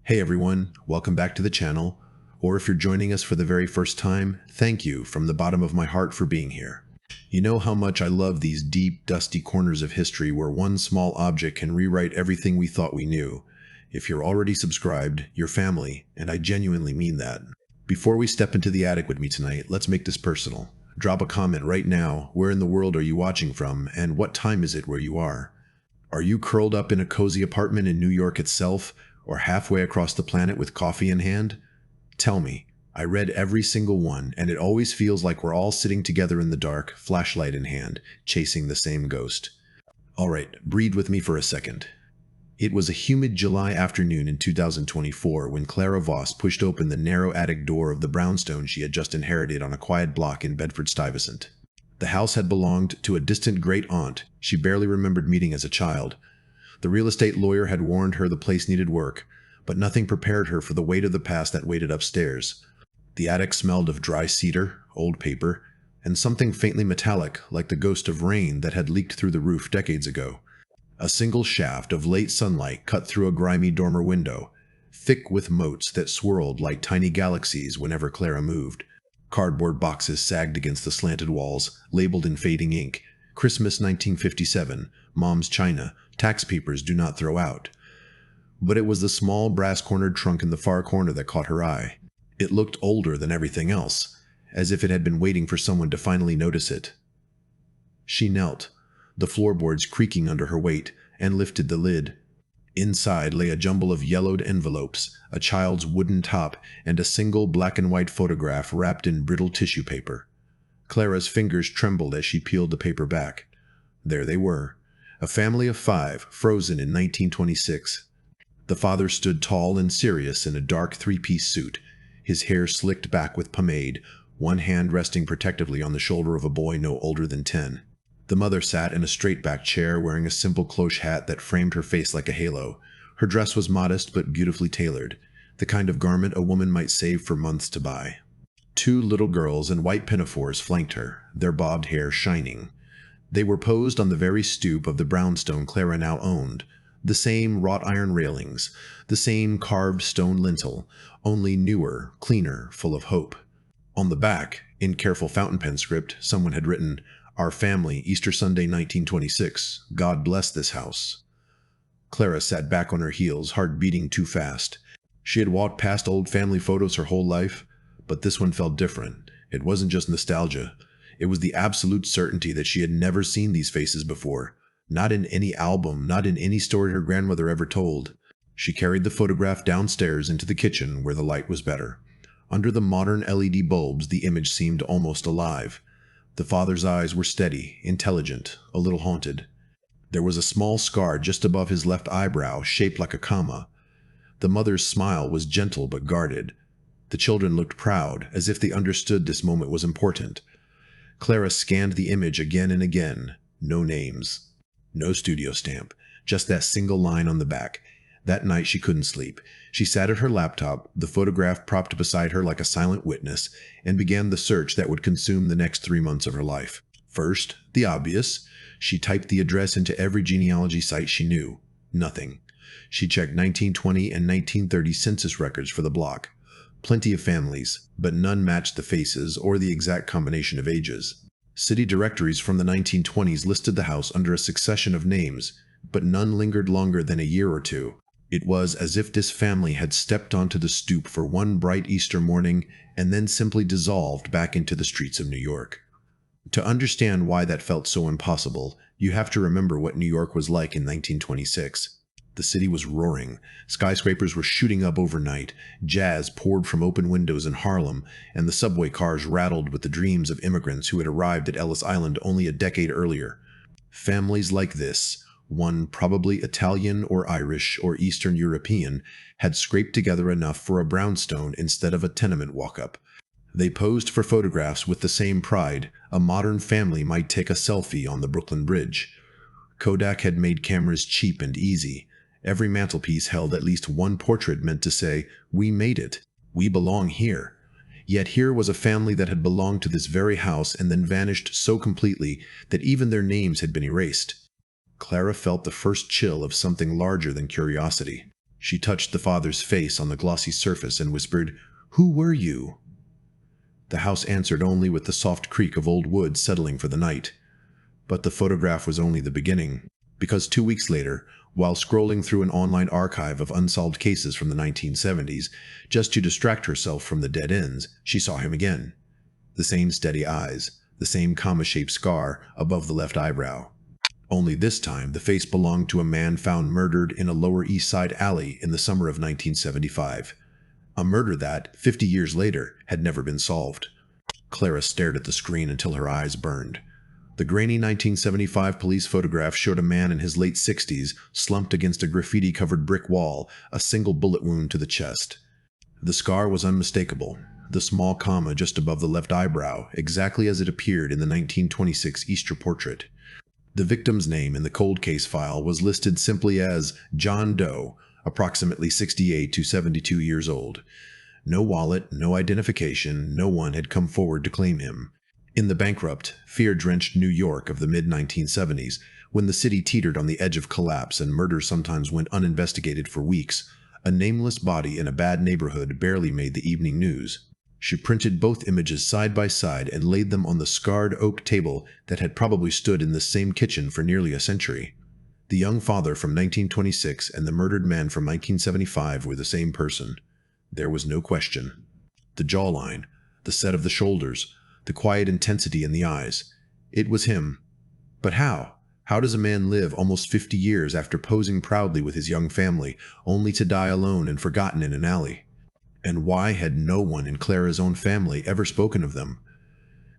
Hey everyone, welcome back to the channel, or if you're joining us for the very first time, thank you from the bottom of my heart for being here. You know how much I love these deep, dusty corners of history where one small object can rewrite everything we thought we knew. If you're already subscribed, you're family, and I genuinely mean that. Before we step into the attic with me tonight, let's make this personal. Drop a comment right now. Where in the world are you watching from, and what time is it where you are? Are you curled up in a cozy apartment in New York itself, or halfway across the planet with coffee in hand? Tell me. I read every single one, and it always feels like we're all sitting together in the dark, flashlight in hand, chasing the same ghost. Alright, breathe with me for a second. It was a humid July afternoon in 2024 when Clara Voss pushed open the narrow attic door of the brownstone she had just inherited on a quiet block in Bedford-Stuyvesant. The house had belonged to a distant great-aunt she barely remembered meeting as a child. The real estate lawyer had warned her the place needed work, but nothing prepared her for the weight of the past that waited upstairs. The attic smelled of dry cedar, old paper, and something faintly metallic like the ghost of rain that had leaked through the roof decades ago. A single shaft of late sunlight cut through a grimy dormer window, thick with motes that swirled like tiny galaxies whenever Clara moved. Cardboard boxes sagged against the slanted walls, labeled in fading ink, Christmas 1957, Mom's China, tax papers do not throw out. But it was the small brass-cornered trunk in the far corner that caught her eye. It looked older than everything else, as if it had been waiting for someone to finally notice it. She knelt, the floorboards creaking under her weight, and lifted the lid. Inside lay a jumble of yellowed envelopes, a child's wooden top, and a single black-and-white photograph wrapped in brittle tissue paper. Clara's fingers trembled as she peeled the paper back. There they were, a family of 5, frozen in 1926. The father stood tall and serious in a dark three-piece suit, his hair slicked back with pomade, one hand resting protectively on the shoulder of a boy no older than 10. The mother sat in a straight-backed chair wearing a simple cloche hat that framed her face like a halo. Her dress was modest but beautifully tailored, the kind of garment a woman might save for months to buy. 2 little girls in white pinafores flanked her, their bobbed hair shining. They were posed on the very stoop of the brownstone Clara now owned. The same wrought iron railings, the same carved stone lintel, only newer, cleaner, full of hope. On the back, in careful fountain pen script, someone had written, "Our family, Easter Sunday 1926. God bless this house." Clara sat back on her heels, heart beating too fast. She had walked past old family photos her whole life, but this one felt different. It wasn't just nostalgia. It was the absolute certainty that she had never seen these faces before. Not in any album, not in any story her grandmother ever told. She carried the photograph downstairs into the kitchen where the light was better. Under the modern LED bulbs, the image seemed almost alive. The father's eyes were steady, intelligent, a little haunted. There was a small scar just above his left eyebrow, shaped like a comma. The mother's smile was gentle but guarded. The children looked proud, as if they understood this moment was important. Clara scanned the image again and again. No names. No studio stamp. Just that single line on the back. That night she couldn't sleep. She sat at her laptop, the photograph propped beside her like a silent witness, and began the search that would consume the next 3 months of her life. First, the obvious. She typed the address into every genealogy site she knew. Nothing. She checked 1920 and 1930 census records for the block. Plenty of families, but none matched the faces or the exact combination of ages. City directories from the 1920s listed the house under a succession of names, but none lingered longer than a year or two. It was as if this family had stepped onto the stoop for one bright Easter morning and then simply dissolved back into the streets of New York. To understand why that felt so impossible, you have to remember what New York was like in 1926. The city was roaring. Skyscrapers were shooting up overnight. Jazz poured from open windows in Harlem, and the subway cars rattled with the dreams of immigrants who had arrived at Ellis Island only a decade earlier. Families like this, one probably Italian or Irish or Eastern European, had scraped together enough for a brownstone instead of a tenement walk-up. They posed for photographs with the same pride a modern family might take a selfie on the Brooklyn Bridge. Kodak had made cameras cheap and easy. Every mantelpiece held at least one portrait meant to say, "We made it. We belong here." Yet here was a family that had belonged to this very house and then vanished so completely that even their names had been erased. Clara felt the first chill of something larger than curiosity. She touched the father's face on the glossy surface and whispered, "Who were you?" The house answered only with the soft creak of old wood settling for the night. But the photograph was only the beginning, because 2 weeks later, while scrolling through an online archive of unsolved cases from the 1970s, just to distract herself from the dead ends, she saw him again. The same steady eyes, the same comma-shaped scar above the left eyebrow. Only this time, the face belonged to a man found murdered in a Lower East Side alley in the summer of 1975. A murder that, 50 years later, had never been solved. Clara stared at the screen until her eyes burned. The grainy 1975 police photograph showed a man in his late 60s, slumped against a graffiti-covered brick wall, a single bullet wound to the chest. The scar was unmistakable, the small comma just above the left eyebrow, exactly as it appeared in the 1926 Easter portrait. The victim's name in the cold case file was listed simply as John Doe, approximately 68 to 72 years old. No wallet, no identification, no one had come forward to claim him. In the bankrupt, fear-drenched New York of the mid-1970s, when the city teetered on the edge of collapse and murder sometimes went uninvestigated for weeks, a nameless body in a bad neighborhood barely made the evening news. She printed both images side by side and laid them on the scarred oak table that had probably stood in this same kitchen for nearly a century. The young father from 1926 and the murdered man from 1975 were the same person. There was no question. The jawline, the set of the shoulders, the quiet intensity in the eyes. It was him. But how? How does a man live almost 50 years after posing proudly with his young family, only to die alone and forgotten in an alley? And why had no one in Clara's own family ever spoken of them?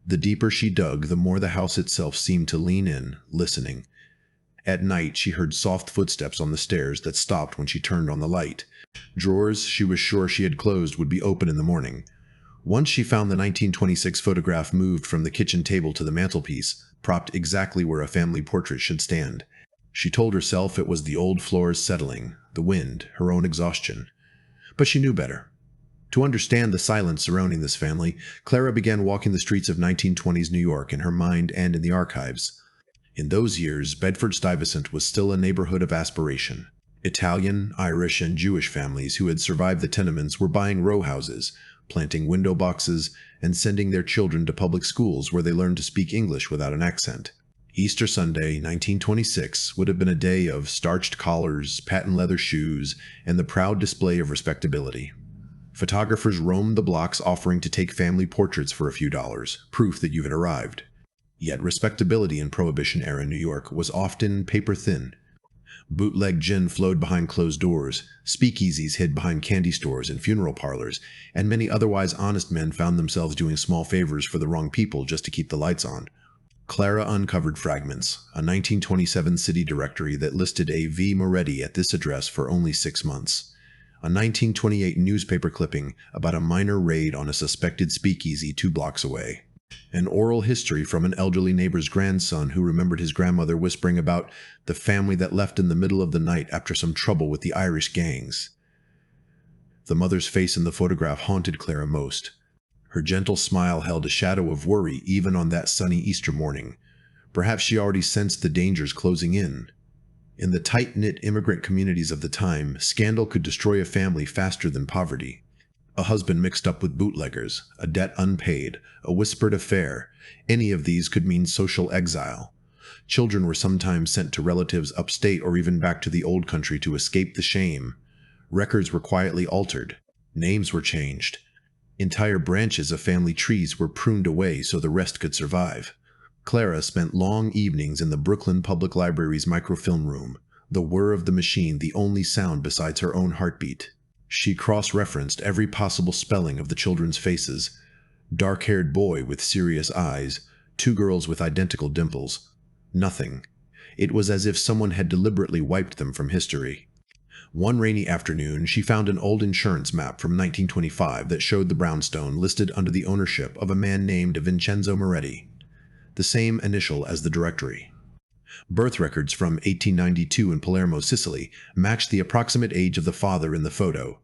The deeper she dug, the more the house itself seemed to lean in, listening. At night, she heard soft footsteps on the stairs that stopped when she turned on the light. Drawers she was sure she had closed would be open in the morning. Once she found the 1926 photograph moved from the kitchen table to the mantelpiece, propped exactly where a family portrait should stand. She told herself it was the old floors settling, the wind, her own exhaustion. But she knew better. To understand the silence surrounding this family, Clara began walking the streets of 1920s New York in her mind and in the archives. In those years, Bedford-Stuyvesant was still a neighborhood of aspiration. Italian, Irish, and Jewish families who had survived the tenements were buying row houses, planting window boxes, and sending their children to public schools where they learned to speak English without an accent. Easter Sunday, 1926, would have been a day of starched collars, patent leather shoes, and the proud display of respectability. Photographers roamed the blocks offering to take family portraits for a few dollars, proof that you had arrived. Yet respectability in Prohibition-era New York was often paper-thin. Bootleg gin flowed behind closed doors, speakeasies hid behind candy stores and funeral parlors, and many otherwise honest men found themselves doing small favors for the wrong people just to keep the lights on. Clara uncovered fragments, a 1927 city directory that listed a V. Moretti at this address for only 6 months. A 1928 newspaper clipping about a minor raid on a suspected speakeasy 2 blocks away. An oral history from an elderly neighbor's grandson who remembered his grandmother whispering about the family that left in the middle of the night after some trouble with the Irish gangs. The mother's face in the photograph haunted Clara most. Her gentle smile held a shadow of worry even on that sunny Easter morning. Perhaps she already sensed the dangers closing in. In the tight-knit immigrant communities of the time, scandal could destroy a family faster than poverty. A husband mixed up with bootleggers, a debt unpaid, a whispered affair, any of these could mean social exile. Children were sometimes sent to relatives upstate or even back to the old country to escape the shame. Records were quietly altered. Names were changed. Entire branches of family trees were pruned away so the rest could survive. Clara spent long evenings in the Brooklyn Public Library's microfilm room, the whir of the machine the only sound besides her own heartbeat. She cross-referenced every possible spelling of the children's faces. Dark-haired boy with serious eyes, 2 girls with identical dimples. Nothing. It was as if someone had deliberately wiped them from history. One rainy afternoon, she found an old insurance map from 1925 that showed the brownstone listed under the ownership of a man named Vincenzo Moretti, the same initial as the directory. Birth records from 1892 in Palermo, Sicily, matched the approximate age of the father in the photo.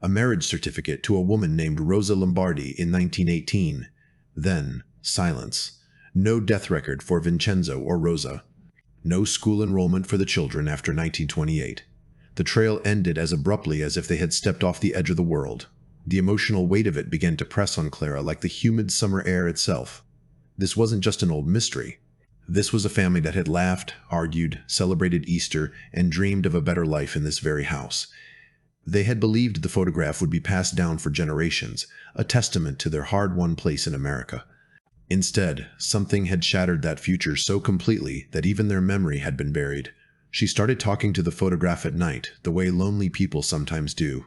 A marriage certificate to a woman named Rosa Lombardi in 1918. Then, silence. No death record for Vincenzo or Rosa. No school enrollment for the children after 1928. The trail ended as abruptly as if they had stepped off the edge of the world. The emotional weight of it began to press on Clara like the humid summer air itself. This wasn't just an old mystery. This was a family that had laughed, argued, celebrated Easter, and dreamed of a better life in this very house. They had believed the photograph would be passed down for generations, a testament to their hard-won place in America. Instead, something had shattered that future so completely that even their memory had been buried. She started talking to the photograph at night, the way lonely people sometimes do.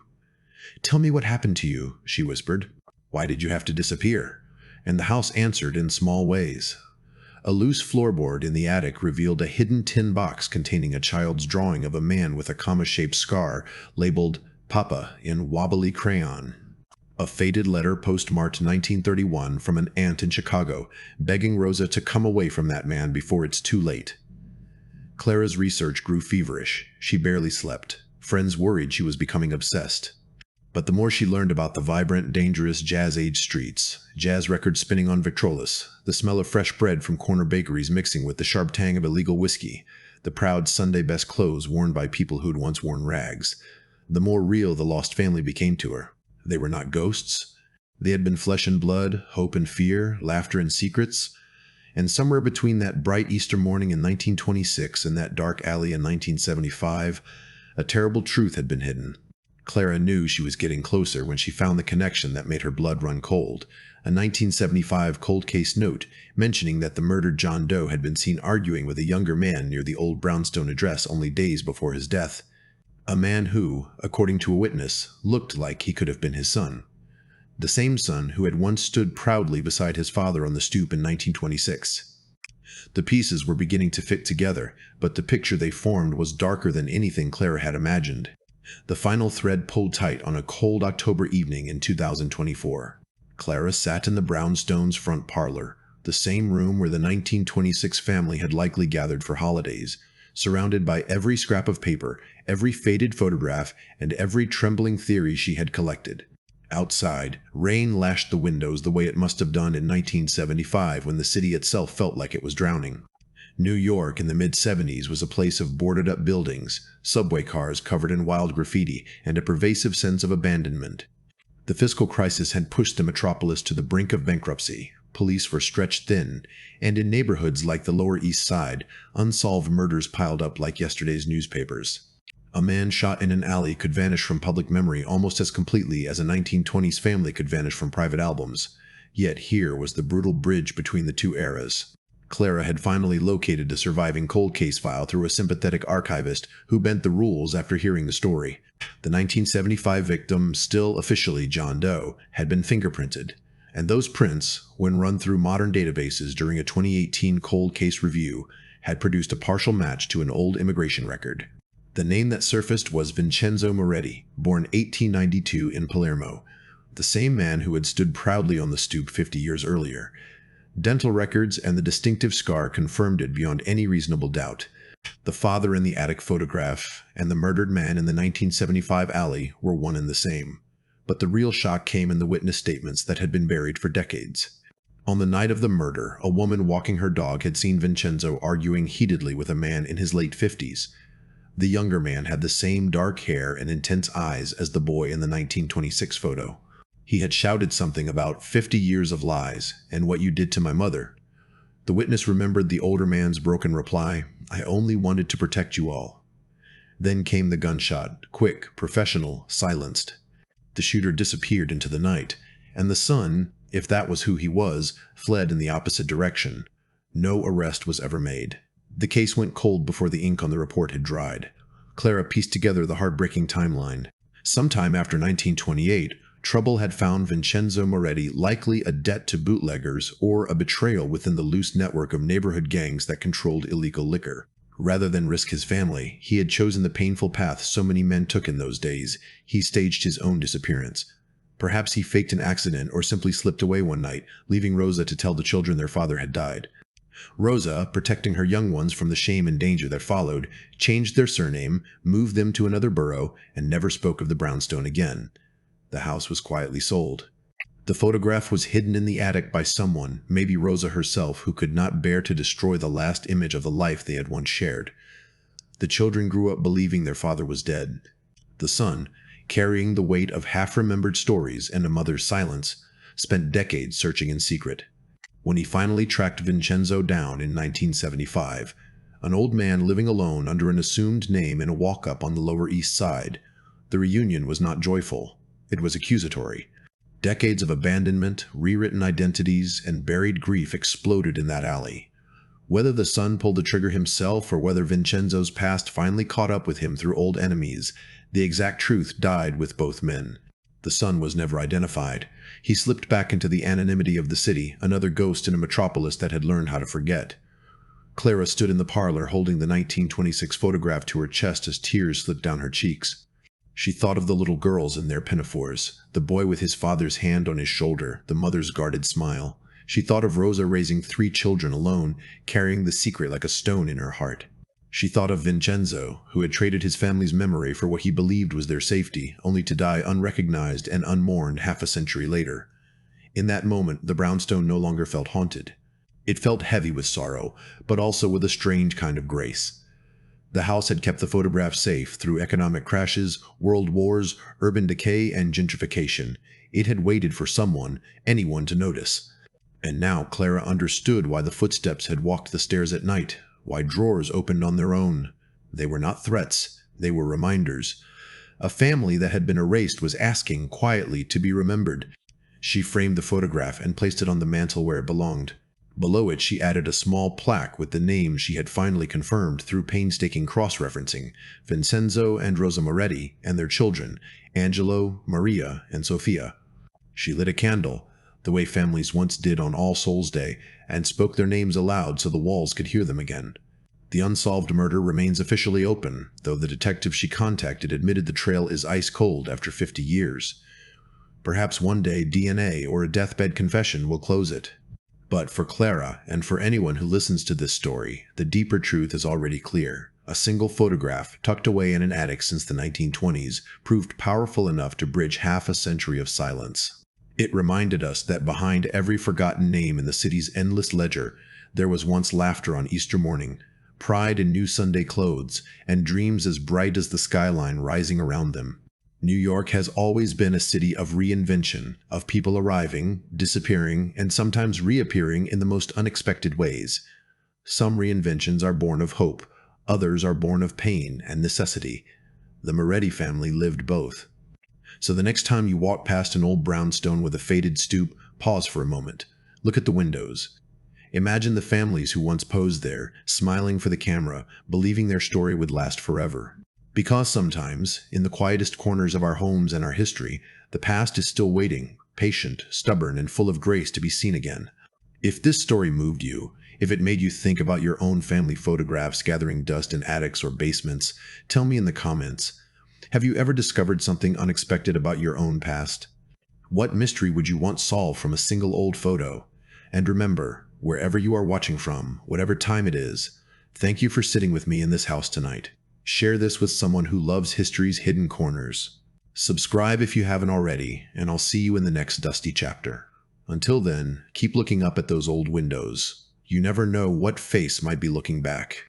"Tell me what happened to you," she whispered. "Why did you have to disappear?" And the house answered in small ways. A loose floorboard in the attic revealed a hidden tin box containing a child's drawing of a man with a comma-shaped scar labeled Papa in wobbly crayon. A faded letter postmarked 1931 from an aunt in Chicago, begging Rosa to come away from that man before it's too late. Clara's research grew feverish. She barely slept. Friends worried she was becoming obsessed. But the more she learned about the vibrant, dangerous jazz-age streets, jazz records spinning on Victrolas, the smell of fresh bread from corner bakeries mixing with the sharp tang of illegal whiskey, the proud Sunday best clothes worn by people who'd once worn rags, the more real the lost family became to her. They were not ghosts. They had been flesh and blood, hope and fear, laughter and secrets. And somewhere between that bright Easter morning in 1926 and that dark alley in 1975, a terrible truth had been hidden. Clara knew she was getting closer when she found the connection that made her blood run cold. A 1975 cold case note mentioning that the murdered John Doe had been seen arguing with a younger man near the old brownstone address only days before his death. A man who, according to a witness, looked like he could have been his son. The same son who had once stood proudly beside his father on the stoop in 1926. The pieces were beginning to fit together, but the picture they formed was darker than anything Clara had imagined. The final thread pulled tight on a cold October evening in 2024. Clara sat in the brownstone's front parlor, the same room where the 1926 family had likely gathered for holidays, surrounded by every scrap of paper, every faded photograph, and every trembling theory she had collected. Outside, rain lashed the windows the way it must have done in 1975 when the city itself felt like it was drowning. New York in the mid-70s was a place of boarded-up buildings, subway cars covered in wild graffiti, and a pervasive sense of abandonment. The fiscal crisis had pushed the metropolis to the brink of bankruptcy. Police were stretched thin, and in neighborhoods like the Lower East Side, unsolved murders piled up like yesterday's newspapers. A man shot in an alley could vanish from public memory almost as completely as a 1920s family could vanish from private albums. Yet here was the brutal bridge between the two eras. Clara had finally located a surviving cold case file through a sympathetic archivist who bent the rules after hearing the story. The 1975 victim, still officially John Doe, had been fingerprinted. And those prints, when run through modern databases during a 2018 cold case review, had produced a partial match to an old immigration record. The name that surfaced was Vincenzo Moretti, born 1892 in Palermo, the same man who had stood proudly on the stoop 50 years earlier. Dental records and the distinctive scar confirmed it beyond any reasonable doubt. The father in the attic photograph and the murdered man in the 1975 alley were one and the same. But the real shock came in the witness statements that had been buried for decades. On the night of the murder, a woman walking her dog had seen Vincenzo arguing heatedly with a man in his late 50s. The younger man had the same dark hair and intense eyes as the boy in the 1926 photo. He had shouted something about 50 years of lies and what you did to my mother. The witness remembered the older man's broken reply, "I only wanted to protect you all." Then came the gunshot, quick, professional, silenced. The shooter disappeared into the night, and the son, if that was who he was, fled in the opposite direction. No arrest was ever made. The case went cold before the ink on the report had dried. Clara pieced together the heartbreaking timeline. Sometime after 1928, trouble had found Vincenzo Moretti likely a debt to bootleggers or a betrayal within the loose network of neighborhood gangs that controlled illegal liquor. Rather than risk his family, he had chosen the painful path so many men took in those days. He staged his own disappearance. Perhaps he faked an accident or simply slipped away one night, leaving Rosa to tell the children their father had died. Rosa, protecting her young ones from the shame and danger that followed, changed their surname, moved them to another borough, and never spoke of the brownstone again. The house was quietly sold. The photograph was hidden in the attic by someone, maybe Rosa herself, who could not bear to destroy the last image of the life they had once shared. The children grew up believing their father was dead. The son, carrying the weight of half-remembered stories and a mother's silence, spent decades searching in secret. When he finally tracked Vincenzo down in 1975, an old man living alone under an assumed name in a walk-up on the Lower East Side, the reunion was not joyful. It was accusatory. Decades of abandonment, rewritten identities, and buried grief exploded in that alley. Whether the son pulled the trigger himself or whether Vincenzo's past finally caught up with him through old enemies, the exact truth died with both men. The son was never identified. He slipped back into the anonymity of the city, another ghost in a metropolis that had learned how to forget. Clara stood in the parlor holding the 1926 photograph to her chest as tears slipped down her cheeks. She thought of the little girls in their pinafores, the boy with his father's hand on his shoulder, the mother's guarded smile. She thought of Rosa raising 3 children alone, carrying the secret like a stone in her heart. She thought of Vincenzo, who had traded his family's memory for what he believed was their safety, only to die unrecognized and unmourned half a century later. In that moment, the brownstone no longer felt haunted. It felt heavy with sorrow, but also with a strange kind of grace. The house had kept the photograph safe through economic crashes, world wars, urban decay, and gentrification. It had waited for someone, anyone, to notice. And now Clara understood why the footsteps had walked the stairs at night, why drawers opened on their own. They were not threats, they were reminders. A family that had been erased was asking, quietly, to be remembered. She framed the photograph and placed it on the mantel where it belonged. Below it, she added a small plaque with the names she had finally confirmed through painstaking cross-referencing: Vincenzo and Rosa Moretti, and their children, Angelo, Maria, and Sofia. She lit a candle, the way families once did on All Souls' Day, and spoke their names aloud so the walls could hear them again. The unsolved murder remains officially open, though the detective she contacted admitted the trail is ice cold after 50 years. Perhaps one day DNA or a deathbed confession will close it. But for Clara, and for anyone who listens to this story, the deeper truth is already clear. A single photograph, tucked away in an attic since the 1920s, proved powerful enough to bridge half a century of silence. It reminded us that behind every forgotten name in the city's endless ledger, there was once laughter on Easter morning, pride in new Sunday clothes, and dreams as bright as the skyline rising around them. New York has always been a city of reinvention, of people arriving, disappearing, and sometimes reappearing in the most unexpected ways. Some reinventions are born of hope, others are born of pain and necessity. The Moretti family lived both. So the next time you walk past an old brownstone with a faded stoop, pause for a moment. Look at the windows. Imagine the families who once posed there, smiling for the camera, believing their story would last forever. Because sometimes, in the quietest corners of our homes and our history, the past is still waiting, patient, stubborn, and full of grace to be seen again. If this story moved you, if it made you think about your own family photographs gathering dust in attics or basements, tell me in the comments. Have you ever discovered something unexpected about your own past? What mystery would you want solved from a single old photo? And remember, wherever you are watching from, whatever time it is, thank you for sitting with me in this house tonight. Share this with someone who loves history's hidden corners. Subscribe if you haven't already, and I'll see you in the next dusty chapter. Until then, keep looking up at those old windows. You never know what face might be looking back.